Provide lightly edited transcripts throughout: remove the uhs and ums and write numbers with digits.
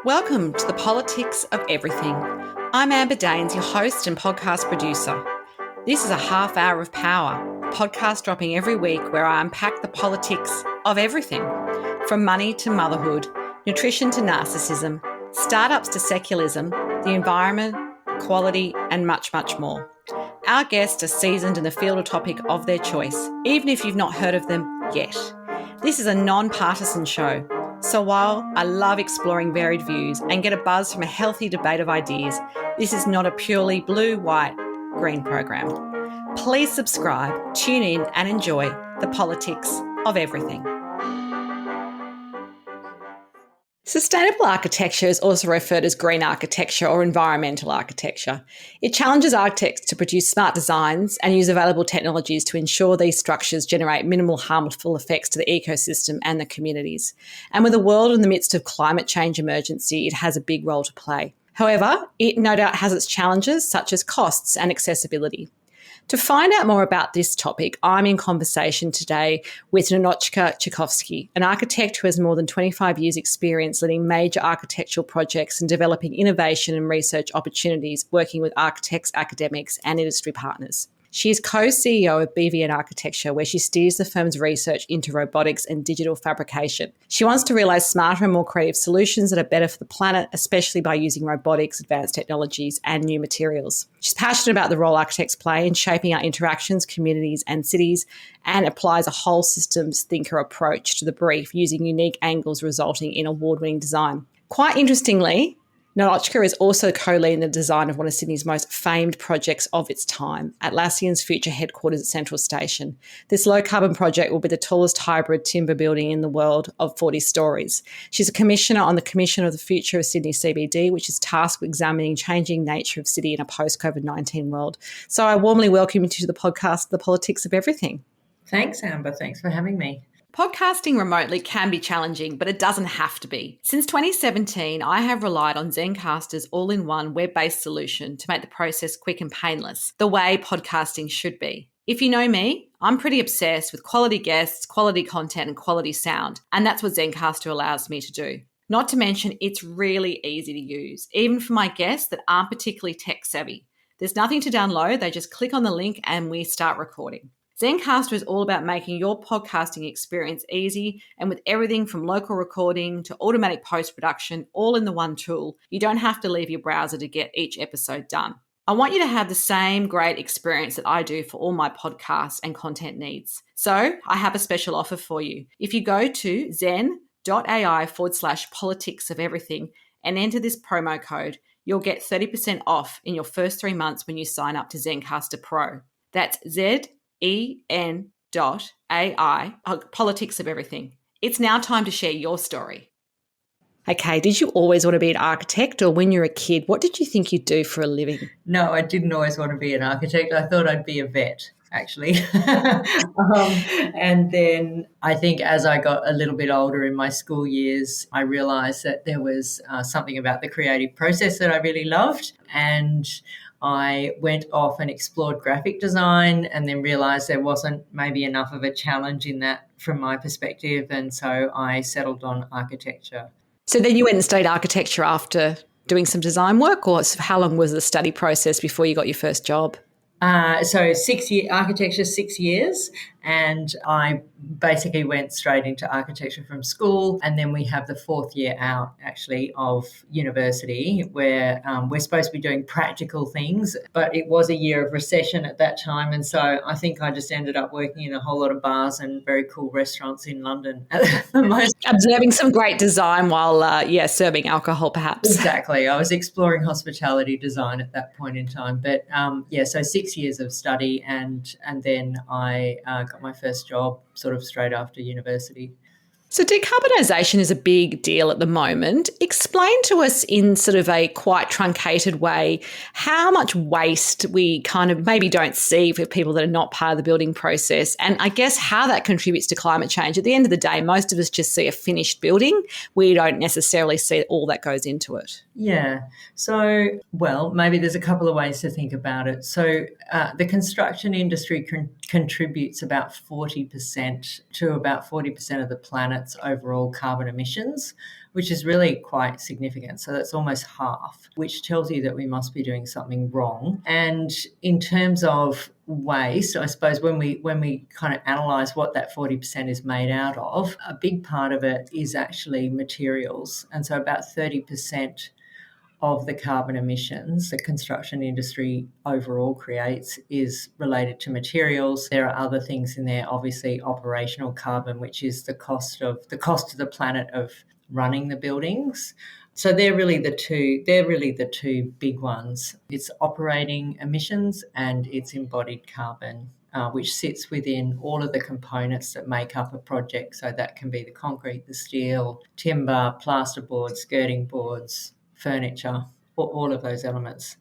Welcome to the Politics of Everything. I'm Amber Daines, your host and podcast producer. This is a half hour of power, a podcast dropping every week where I unpack the politics of everything, from money to motherhood, nutrition to narcissism, startups to secularism, the environment, quality, and much, much more. Our guests are seasoned in the field or topic of their choice, even if you've not heard of them yet. This is a non-partisan show. So while I love exploring varied views and get a buzz from a healthy debate of ideas, this is not a purely blue, white, green program. Please subscribe, tune in and enjoy the politics of everything. Sustainable architecture is also referred as green architecture or environmental architecture. It challenges architects to produce smart designs and use available technologies to ensure these structures generate minimal harmful effects to the ecosystem and the communities. And with the world in the midst of climate change emergency, it has a big role to play. However, it no doubt has its challenges such as costs and accessibility. To find out more about this topic, I'm in conversation today with Ninotschka Titchkosky, an architect who has more than 25 years' experience leading major architectural projects and developing innovation and research opportunities, working with architects, academics, and industry partners. She is co-CEO of BVN Architecture, where she steers the firm's research into robotics and digital fabrication. She wants to realise smarter and more creative solutions that are better for the planet, especially by using robotics, advanced technologies, and new materials. She's passionate about the role architects play in shaping our interactions, communities, and cities, and applies a whole systems thinker approach to the brief, using unique angles resulting in award-winning design. Quite interestingly, Ninotschka is also co-leading the design of one of Sydney's most famed projects of its time, Atlassian's future headquarters at Central Station. This low-carbon project will be the tallest hybrid timber building in the world of 40 stories. She's a commissioner on the Commission of the Future of Sydney CBD, which is tasked with examining changing nature of city in a post-COVID-19 world. So I warmly welcome you to the podcast, The Politics of Everything. Thanks, Amber. Thanks for having me. Podcasting remotely can be challenging, but it doesn't have to be. Since 2017, I have relied on Zencastr's all-in-one web-based solution to make the process quick and painless, the way podcasting should be. If you know me, I'm pretty obsessed with quality guests, quality content, and quality sound, and that's what Zencastr allows me to do. Not to mention, it's really easy to use, even for my guests that aren't particularly tech-savvy. There's nothing to download, they just click on the link and we start recording. Zencastr is all about making your podcasting experience easy, and with everything from local recording to automatic post-production all in the one tool, you don't have to leave your browser to get each episode done. I want you to have the same great experience that I do for all my podcasts and content needs. So I have a special offer for you. If you go to zen.ai/politics of everything and enter this promo code, you'll get 30% off in your first 3 months when you sign up to Zencastr Pro. That's ZEN.AI, politics of everything. It's now time to share your story. Okay, did you always want to be an architect, or when you were a kid, what did you think you'd do for a living? No, I didn't always want to be an architect. I thought I'd be a vet, actually. And then I think as I got a little bit older in my school years, I realised that there was something about the creative process that I really loved, and I went off and explored graphic design and then realised there wasn't maybe enough of a challenge in that from my perspective, and so I settled on architecture. So then you went and studied architecture after doing some design work, or how long was the study process before you got your first job? So 6 years, architecture, 6 years, and I basically went straight into architecture from school, and then we have the 4th year out actually of university where we're supposed to be doing practical things, but it was a year of recession at that time, and so I think I just ended up working in a whole lot of bars and very cool restaurants in London at the most. Observing some great design while serving alcohol perhaps. Exactly. I was exploring hospitality design at that point in time, but so 6 years of study, and then I got my first job sort of straight after university. So decarbonisation is a big deal at the moment. Explain to us in sort of a quite truncated way how much waste we kind of maybe don't see for people that are not part of the building process, and I guess how that contributes to climate change. At the end of the day, most of us just see a finished building. We don't necessarily see all that goes into it. Yeah. So, well, maybe there's a couple of ways to think about it. So the construction industry contributes about 40% to about 40% of the planet's overall carbon emissions, which is really quite significant. So that's almost half, which tells you that we must be doing something wrong. And in terms of waste, I suppose when we kind of analyse what that 40% is made out of, a big part of it is actually materials. And so about 30% of the carbon emissions the construction industry overall creates is related to materials. There are other things in there, obviously operational carbon, which is the cost to the planet of running the buildings. So they're really the two big ones. It's operating emissions and it's embodied carbon, which sits within all of the components that make up a project. So that can be the concrete, the steel, timber, plasterboard, skirting boards, furniture, all of those elements.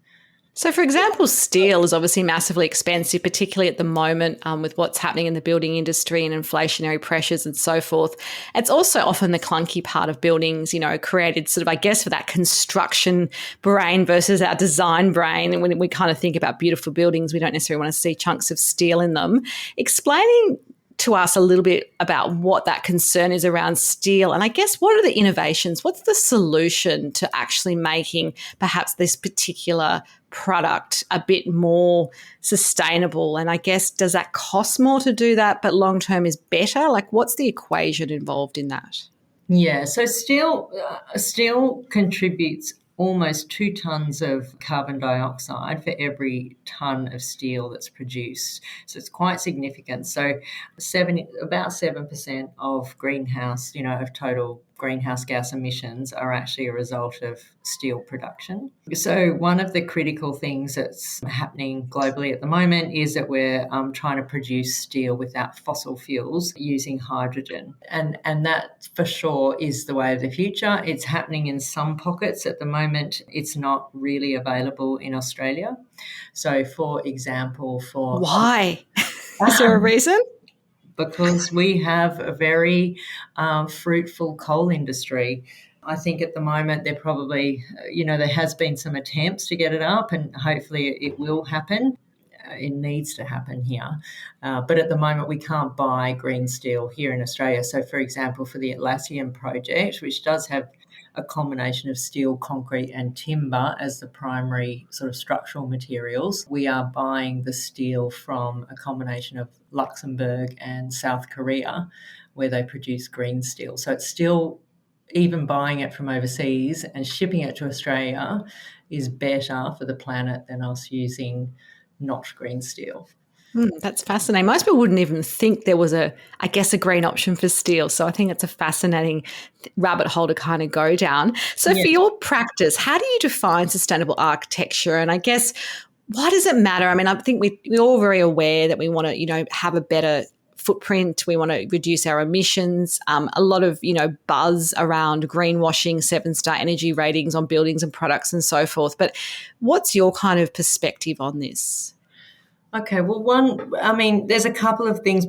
So, for example, steel is obviously massively expensive, particularly at the moment with what's happening in the building industry and inflationary pressures and so forth. It's also often the clunky part of buildings, created sort of, I guess, for that construction brain versus our design brain. And when we kind of think about beautiful buildings, we don't necessarily want to see chunks of steel in them. Explaining to us a little bit about what that concern is around steel. And I guess what are the innovations? What's the solution to actually making perhaps this particular product a bit more sustainable? And I guess, does that cost more to do that, but long term is better? Like, what's the equation involved in that? Yeah, so steel contributes almost 2 tonnes of carbon dioxide for every tonne of steel that's produced. So it's quite significant. So about 7% of greenhouse, of total greenhouse gas emissions are actually a result of steel production. So one of the critical things that's happening globally at the moment is that we're trying to produce steel without fossil fuels using hydrogen. And that for sure is the way of the future. It's happening in some pockets at the moment. It's not really available in Australia. So for example, Why? Is there a reason? Because we have a very fruitful coal industry. I think at the moment they're probably, there has been some attempts to get it up and hopefully it will happen. It needs to happen here. But at the moment we can't buy green steel here in Australia. So for example, for the Atlassian project, which does have a combination of steel, concrete and timber as the primary sort of structural materials, we are buying the steel from a combination of Luxembourg and South Korea, where they produce green steel. So it's still, even buying it from overseas and shipping it to Australia is better for the planet than us using not green steel. That's fascinating. Most people wouldn't even think there was a green option for steel. So I think it's a fascinating rabbit hole to kind of go down. So For your practice, how do you define sustainable architecture? And I guess, why does it matter? I mean, I think we're all very aware that we want to, have a better footprint. We want to reduce our emissions. A lot of, buzz around greenwashing, 7-star energy ratings on buildings and products and so forth. But what's your kind of perspective on this? Okay, well, there's a couple of things,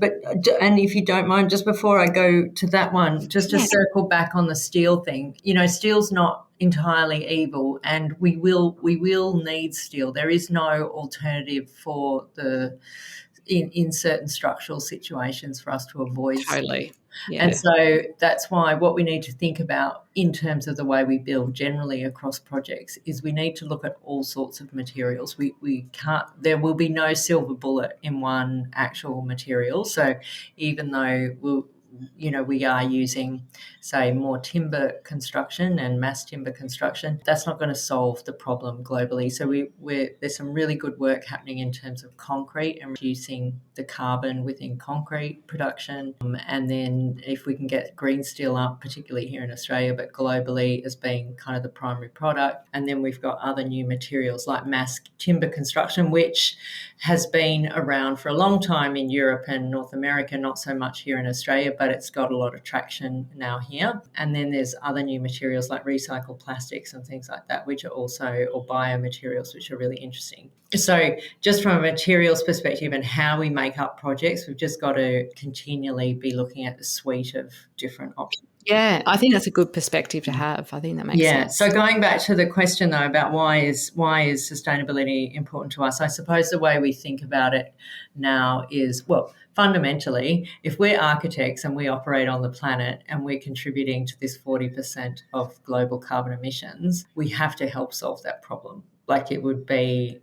and if you don't mind, just before I go to that one, just to circle back on the steel thing, steel's not entirely evil and we will need steel. There is no alternative for in certain structural situations for us to avoid Totally. Yeah. And so that's why what we need to think about in terms of the way we build generally across projects is we need to look at all sorts of materials. We can't, there will be no silver bullet in one actual material. So even though we are using, say, more timber construction and mass timber construction, that's not going to solve the problem globally. So there's some really good work happening in terms of concrete and reducing the carbon within concrete production. And then if we can get green steel up, particularly here in Australia, but globally as being kind of the primary product. And then we've got other new materials like mass timber construction, which has been around for a long time in Europe and North America, not so much here in Australia, but it's got a lot of traction now here. And then there's other new materials like recycled plastics and things like that, which are also, or biomaterials, which are really interesting. So just from a materials perspective and how we make up projects, we've just got to continually be looking at the suite of different options. Yeah, I think that's a good perspective to have. I think that makes Yeah. sense. So going back to the question though about why is sustainability important to us, I suppose the way we think about it now is, well, fundamentally, if we're architects and we operate on the planet and we're contributing to this 40% of global carbon emissions, we have to help solve that problem. Like it would be,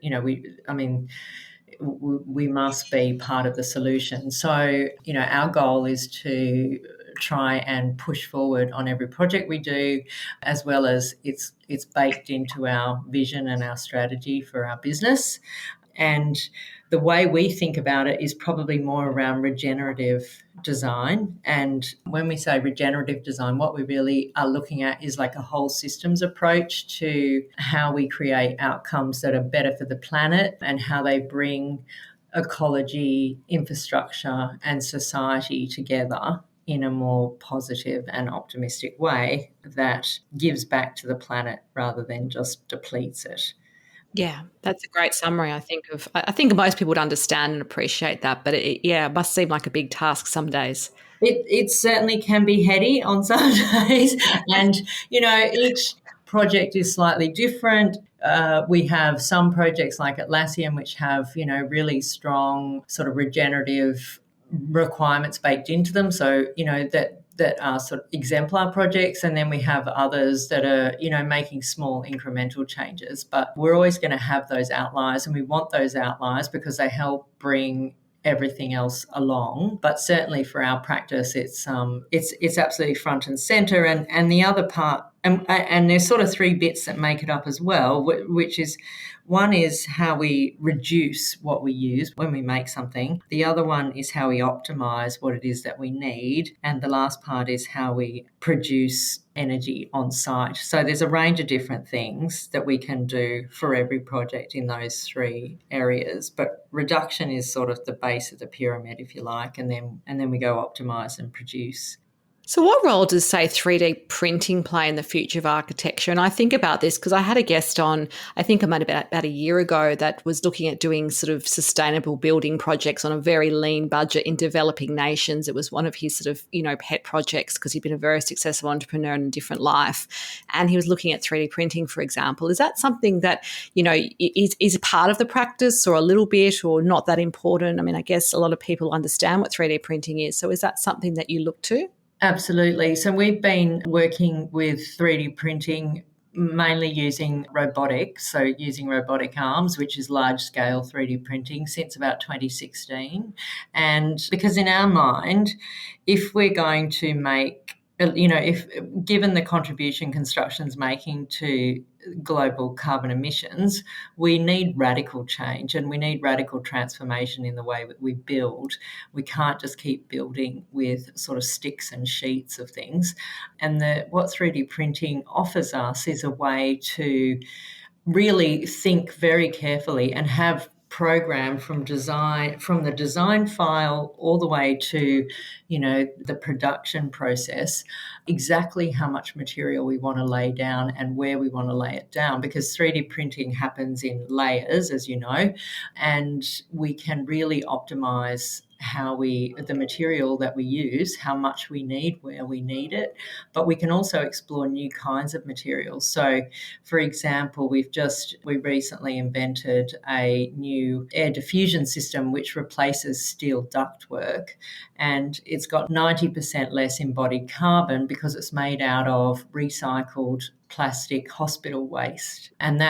we must be part of the solution. So, our goal is to try and push forward on every project we do, as well as it's baked into our vision and our strategy for our business. And the way we think about it is probably more around regenerative design. And when we say regenerative design, what we really are looking at is like a whole systems approach to how we create outcomes that are better for the planet and how they bring ecology, infrastructure, and society together in a more positive and optimistic way that gives back to the planet rather than just depletes it. Yeah, that's a great summary. I think most people would understand and appreciate that, but it must seem like a big task some days. It certainly can be heady on some days, and each project is slightly different. We have some projects like Atlassian which have really strong sort of regenerative requirements baked into them. So that are sort of exemplar projects, and then we have others that are making small incremental changes. But we're always going to have those outliers, and we want those outliers because they help bring everything else along. But certainly for our practice, it's absolutely front and center. And the other part, and there's sort of three bits that make it up as well, which is, one is how we reduce what we use when we make something. The other one is how we optimize what it is that we need. And the last part is how we produce energy on site. So there's a range of different things that we can do for every project in those three areas. But reduction is sort of the base of the pyramid, if you like, and then we go optimize and produce. So, what role does, say, 3D printing play in the future of architecture? And I think about this because I had a guest on, I think about a year ago, that was looking at doing sort of sustainable building projects on a very lean budget in developing nations. It was one of his sort of, pet projects because he'd been a very successful entrepreneur in a different life. And he was looking at 3D printing, for example. Is that something that, is a part of the practice, or a little bit, or not that important? I mean, I guess a lot of people understand what 3D printing is. So is that something that you look to? Absolutely. So we've been working with 3D printing mainly using robotics, so using robotic arms, which is large-scale 3D printing, since about 2016. And because in our mind, if we're going to make, if given the contribution construction's making to global carbon emissions, we need radical change and we need radical transformation in the way that we build. We can't just keep building with sort of sticks and sheets of things. And what 3D printing offers us is a way to really think very carefully and have program from the design file all the way to the production process, exactly how much material we want to lay down and where we want to lay it down, because 3D printing happens in layers, as you know, and we can really optimize the material that we use, how much we need, where we need it, but we can also explore new kinds of materials. So, for example, we recently invented a new air diffusion system which replaces steel ductwork, and it's got 90% less embodied carbon because it's made out of recycled plastic hospital waste. And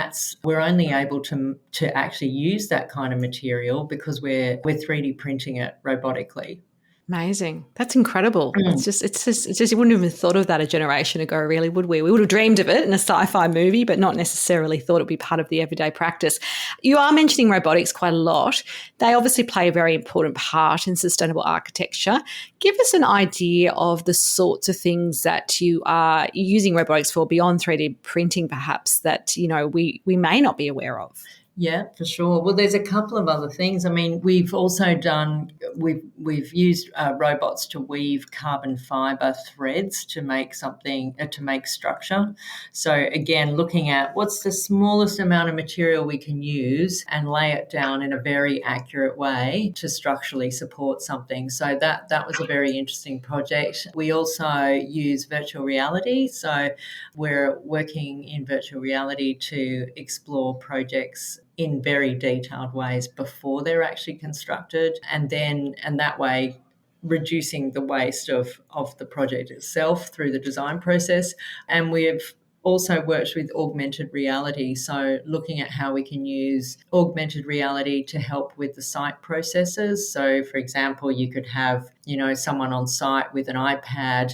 we're only able to actually use that kind of material because we're 3D printing it robotically. Amazing. That's incredible. It's just, you wouldn't have even thought of that a generation ago, really, would we? We would have dreamed of it in a sci-fi movie, but not necessarily thought it would be part of the everyday practice. You are mentioning robotics quite a lot. They obviously play a very important part in sustainable architecture. Give us an idea of the sorts of things that you are using robotics for beyond 3D printing, perhaps, that, we may not be aware of. Yeah, for sure. Well, there's a couple of other things. I mean, we've also done we've used robots to weave carbon fiber threads to make something to make structure. So again, looking at what's the smallest amount of material we can use and lay it down in a very accurate way to structurally support something. So that was a very interesting project. We also use virtual reality. So we're working in virtual reality to explore projects in very detailed ways before they're actually constructed, and that way reducing the waste of the project itself through the design process. And we've also worked with augmented reality, so looking at how we can use augmented reality to help with the site processes. So for example, you could have someone on site with an iPad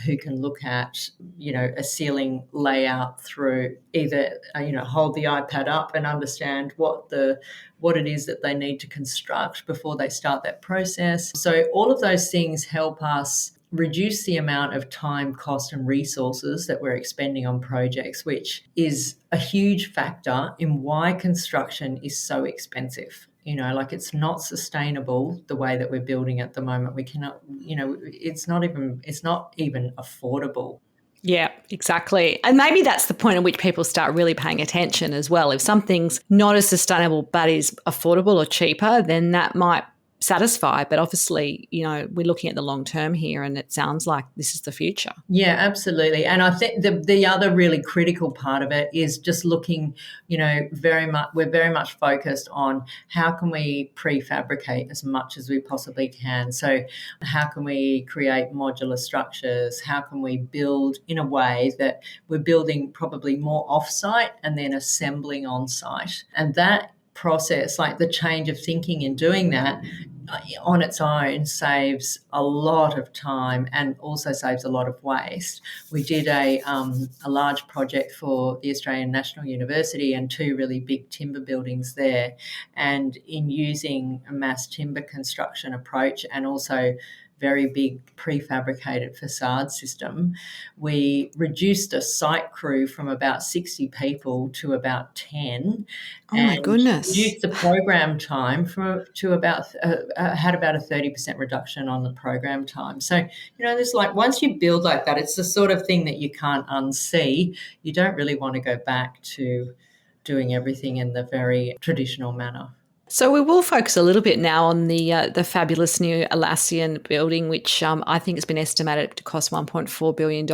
who can look at a ceiling layout through either hold the iPad up and understand what it is that they need to construct before they start that process. So all of those things help us reduce the amount of time, cost, and resources that we're expending on projects, which is a huge factor in why construction is so expensive. Like it's not sustainable the way that we're building at the moment. We cannot, it's not even affordable. Yeah, exactly. And maybe that's the point at which people start really paying attention as well. If something's not as sustainable but is affordable or cheaper, then that might satisfy. But obviously, we're looking at the long term here, and it sounds like this is the future. Yeah, absolutely. And I think the other really critical part of it is just looking, we're very much focused on how can we prefabricate as much as we possibly can. So how can we create modular structures? How can we build in a way that we're building probably more off-site and then assembling on-site? And that process, like the change of thinking in doing that, on its own saves a lot of time and also saves a lot of waste. We did a large project for the Australian National University and 2 really big timber buildings there. And in using a mass timber construction approach and also very big prefabricated facade system, we reduced a site crew from about 60 people to about 10. Oh my goodness. Reduced the program time to about had about a 30% reduction on the program time. So, there's once you build like that, it's the sort of thing that you can't unsee. You don't really want to go back to doing everything in the very traditional manner. So we will focus a little bit now on the fabulous new Atlassian building, which I think has been estimated to cost $1.4 billion.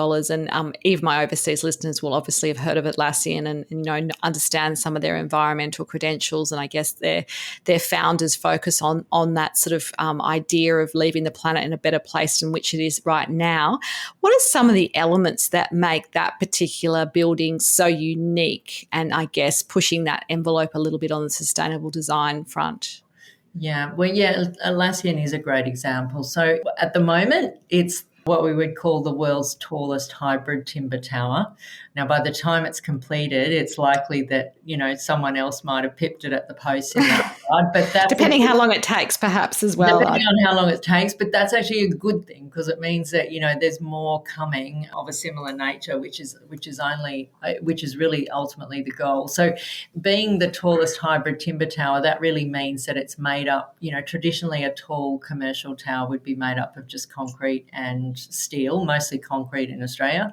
And even my overseas listeners will obviously have heard of Atlassian and understand some of their environmental credentials. And I guess their founders focus on that sort of idea of leaving the planet in a better place than which it is right now. What are some of the elements that make that particular building so unique, and I guess pushing that envelope a little bit on the sustainable design front? Yeah, well, Atlassian is a great example. So at the moment, it's what we would call the world's tallest hybrid timber tower. Now, by the time it's completed, it's likely that, someone else might have pipped it at the post in that regard. But that's depending how long it takes, perhaps, as well. Depending on how long it takes, but that's actually a good thing because it means that, there's more coming of a similar nature, which is really ultimately the goal. So being the tallest hybrid timber tower, that really means that it's made up, traditionally a tall commercial tower would be made up of just concrete and steel, mostly concrete in Australia.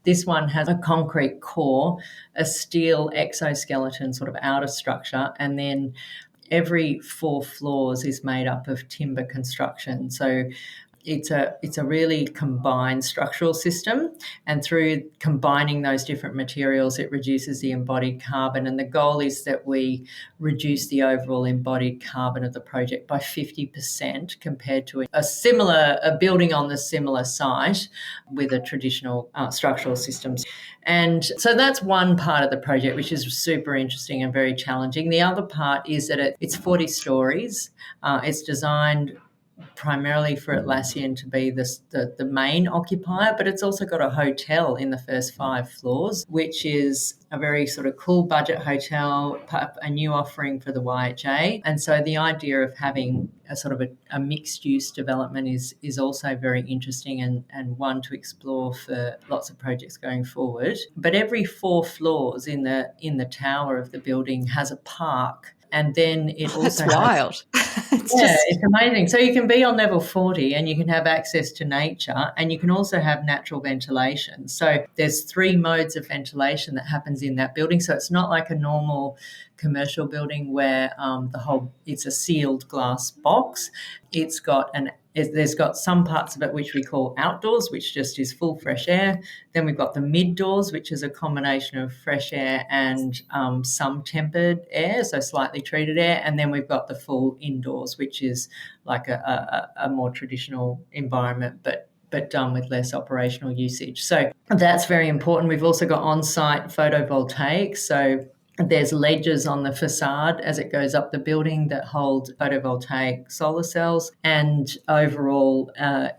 This one has a concrete core, a steel exoskeleton sort of outer structure, and then every 4 floors is made up of timber construction. So it's a really combined structural system, and through combining those different materials, it reduces the embodied carbon. And the goal is that we reduce the overall embodied carbon of the project by 50% compared to a building on the similar site with a traditional structural systems. And so that's one part of the project, which is super interesting and very challenging. The other part is that it's 40 stories. It's designed primarily for Atlassian to be the main occupier, but it's also got a hotel in the first 5 floors, which is a very sort of cool budget hotel, a new offering for the YHA. And so the idea of having a sort of a mixed use development is also very interesting and one to explore for lots of projects going forward. But every 4 floors in the tower of the building has a park. And then it also That's wild. It's amazing. So you can be on level 40 and you can have access to nature, and you can also have natural ventilation. So there's 3 modes of ventilation that happens in that building. So it's not like a normal commercial building where it's a sealed glass box. There's got some parts of it which we call outdoors, which just is full fresh air. Then we've got the mid doors, which is a combination of fresh air and some tempered air, so slightly treated air. And then we've got the full indoors, which is like a more traditional environment, but done with less operational usage. So that's very important. We've also got on-site photovoltaics. So there's ledges on the facade as it goes up the building that hold photovoltaic solar cells, and overall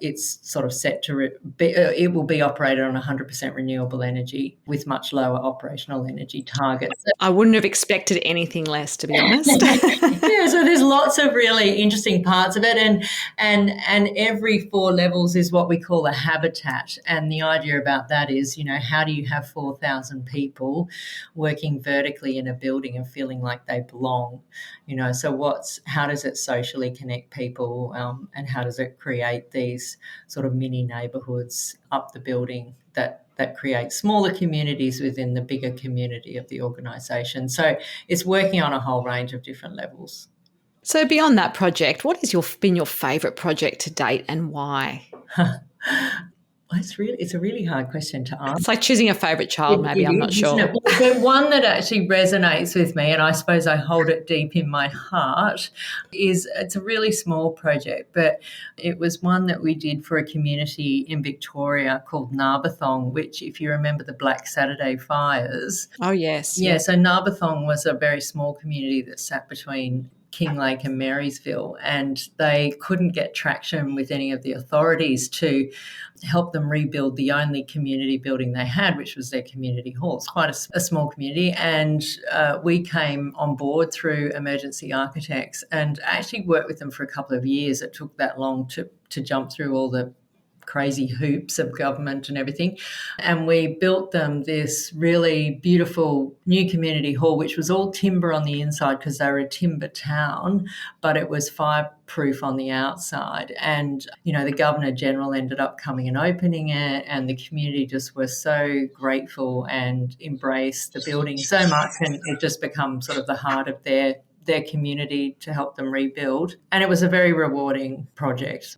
it's sort of set to it will be operated on 100% renewable energy with much lower operational energy targets. I wouldn't have expected anything less, to be honest. Yeah, so there's lots of really interesting parts of it, and every 4 levels is what we call a habitat. And the idea about that is, how do you have 4,000 people working vertically in a building and feeling like they belong? So how does it socially connect people, and how does it create these sort of mini neighbourhoods up the building that create smaller communities within the bigger community of the organisation? So it's working on a whole range of different levels. So beyond that project, what has been your favourite project to date and why? It's a really hard question to answer. It's like choosing a favourite child, maybe. I'm not sure. The one that actually resonates with me, and I suppose I hold it deep in my heart, it's a really small project, but it was one that we did for a community in Victoria called Narbathong, which, if you remember the Black Saturday fires. Oh, yes. Yeah, so Narbathong was a very small community that sat between Kinglake and Marysville, and they couldn't get traction with any of the authorities to help them rebuild the only community building they had, which was their community hall. It's quite a small community, and we came on board through Emergency Architects and actually worked with them for a couple of years. It took that long to jump through all the crazy hoops of government and everything. And we built them this really beautiful new community hall, which was all timber on the inside because they were a timber town, but it was fireproof on the outside. And, the Governor General ended up coming and opening it, and the community just were so grateful and embraced the building so much, and it just become sort of the heart of their community to help them rebuild. And it was a very rewarding project.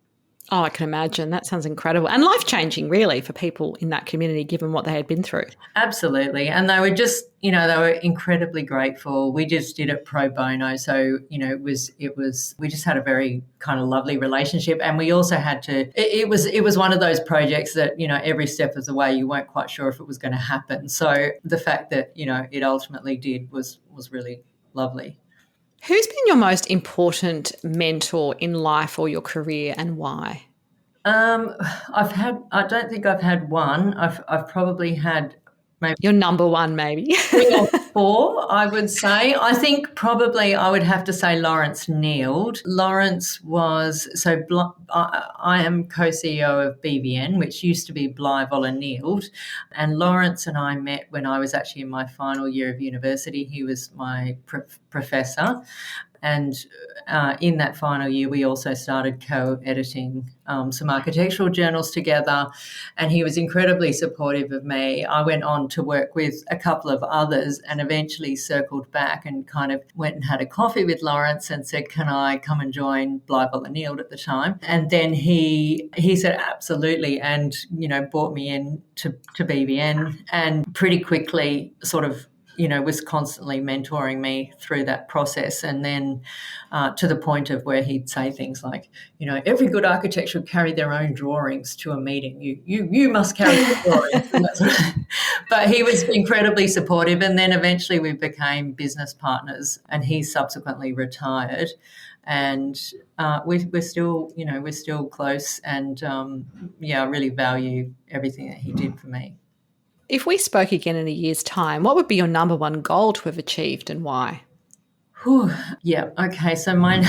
Oh, I can imagine. That sounds incredible and life-changing, really, for people in that community, given what they had been through. Absolutely. And they were just, they were incredibly grateful. We just did it pro bono. So, we just had a very kind of lovely relationship. And we also had to, it was one of those projects that, every step of the way you weren't quite sure if it was going to happen. So the fact that, it ultimately did was really lovely. Who's been your most important mentor in life or your career, and why? I don't think I've had one. I've probably had maybe your number one, maybe 3 or 4, I would say. I think probably I would have to say Lawrence Neild. Lawrence I am co-CEO of BVN, which used to be Bly Voller Neild, and Lawrence and I met when I was actually in my final year of university. He was my professor. And in that final year, we also started co-editing some architectural journals together, and he was incredibly supportive of me. I went on to work with a couple of others and eventually circled back and kind of went and had a coffee with Lawrence and said, can I come and join Bly Voller Neild at the time? And then he said, absolutely, and, brought me in to BVN, and pretty quickly sort of was constantly mentoring me through that process. And then to the point of where he'd say things like, every good architect should carry their own drawings to a meeting. You must carry the drawings. But he was incredibly supportive. And then eventually we became business partners, and he subsequently retired. and we're still, we're still close, and I really value everything that he did for me. If we spoke again in a year's time, what would be your number one goal to have achieved and why? Whew. Yeah. Okay. So mine,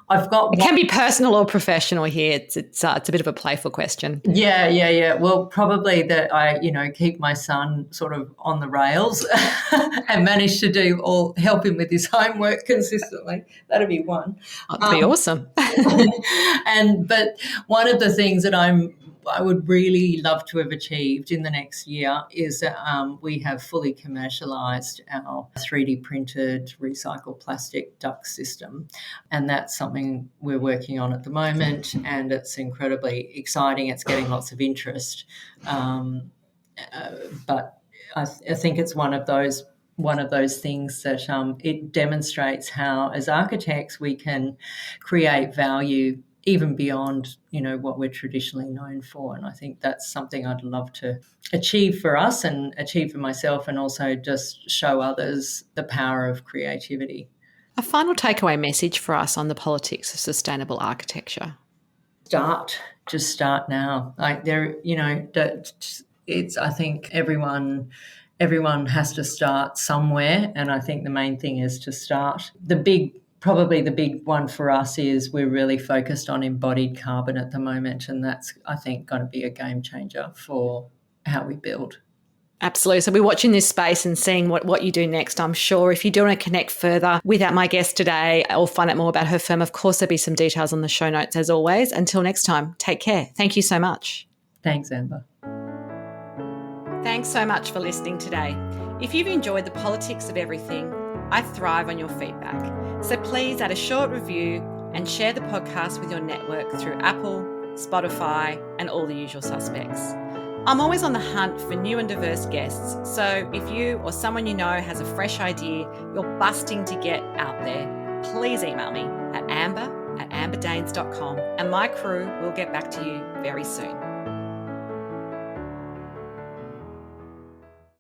I've got. It can be personal or professional here. It's a bit of a playful question. Yeah. Well, probably that I, keep my son sort of on the rails and manage to help him with his homework consistently. That'd be one. That'd be awesome. But one of the things that I would really love to have achieved in the next year is that we have fully commercialised our 3D printed recycled plastic duct system. And that's something we're working on at the moment, and it's incredibly exciting. It's getting lots of interest. But I think it's one of those things that it demonstrates how, as architects, we can create value even beyond, what we're traditionally known for. And I think that's something I'd love to achieve for us and achieve for myself, and also just show others the power of creativity. A final takeaway message for us on the politics of sustainable architecture. Just start now. Like I think everyone has to start somewhere, and I think the main thing is to start. Probably the big one for us is we're really focused on embodied carbon at the moment, and that's, I think, going to be a game changer for how we build. Absolutely. So we're watching this space and seeing what you do next, I'm sure. If you do want to connect further with my guest today or find out more about her firm, of course, there'll be some details on the show notes as always. Until next time, take care. Thank you so much. Thanks, Amber. Thanks so much for listening today. If you've enjoyed the politics of everything, I thrive on your feedback. So please add a short review and share the podcast with your network through Apple, Spotify, and all the usual suspects. I'm always on the hunt for new and diverse guests, so if you or someone you know has a fresh idea you're busting to get out there, please email me at amber@amberdanes.com and my crew will get back to you very soon.